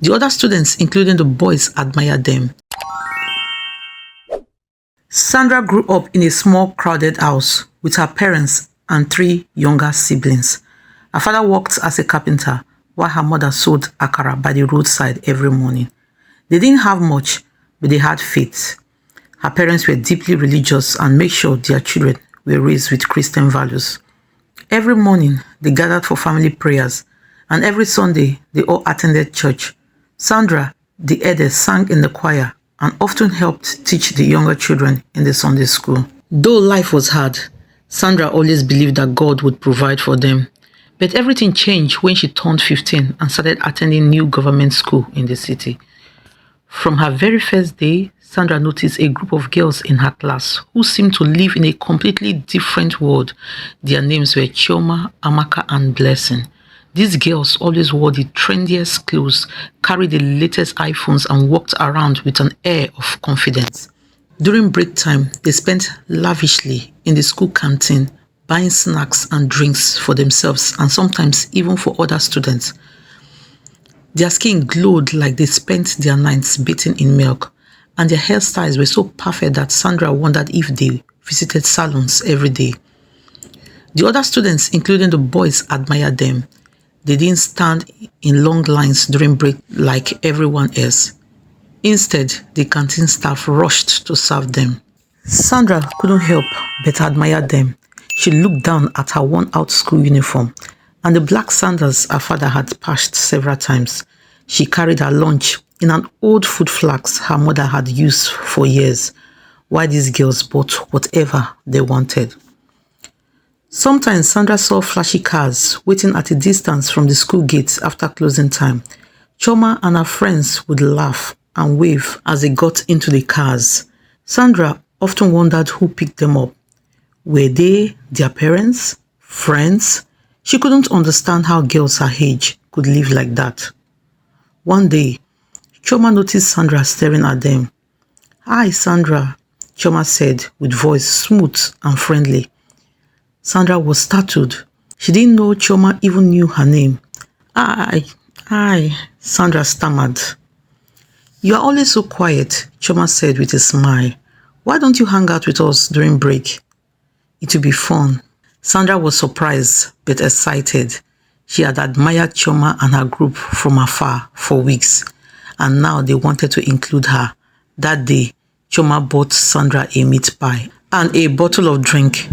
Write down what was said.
The other students, including the boys, admired them. Sandra grew up in a small, crowded house with her parents and 3 younger siblings. Her father worked as a carpenter, while her mother sold akara by the roadside every morning. They didn't have much, but they had faith. Her parents were deeply religious and made sure their children were raised with Christian values. Every morning, they gathered for family prayers, and every Sunday, they all attended church. Sandra, the eldest, sang in the choir and often helped teach the younger children in the Sunday school. Though life was hard, Sandra always believed that God would provide for them. But everything changed when she turned 15 and started attending new government school in the city. From her very first day, Sandra noticed a group of girls in her class who seemed to live in a completely different world. Their names were Chioma, Amaka, and Blessing. These girls always wore the trendiest clothes, carried the latest iPhones, and walked around with an air of confidence. During break time, they spent lavishly in the school canteen, buying snacks and drinks for themselves and sometimes even for other students. Their skin glowed like they spent their nights bathing in milk, and their hairstyles were so perfect that Sandra wondered if they visited salons every day. The other students, including the boys, admired them. They didn't stand in long lines during break like everyone else. Instead, the canteen staff rushed to serve them. Sandra couldn't help but admire them. She looked down at her worn-out school uniform and the black sandals her father had patched several times. She carried her lunch in an old food flask her mother had used for years, while these girls bought whatever they wanted. Sometimes Sandra saw flashy cars waiting at a distance from the school gates after closing time. Chioma and her friends would laugh and wave as they got into the cars. Sandra often wondered who picked them up. Were they their parents? Friends? She couldn't understand how girls her age could live like that. One day, Chioma noticed Sandra staring at them. "Hi, Sandra," Chioma said with voice smooth and friendly. Sandra was startled. She didn't know Chioma even knew her name. Hi, Sandra stammered. "You are always so quiet," Chioma said with a smile. "Why don't you hang out with us during break? It will be fun." Sandra was surprised but excited. She had admired Chioma and her group from afar for weeks, and now they wanted to include her. That day, Chioma bought Sandra a meat pie and a bottle of drink.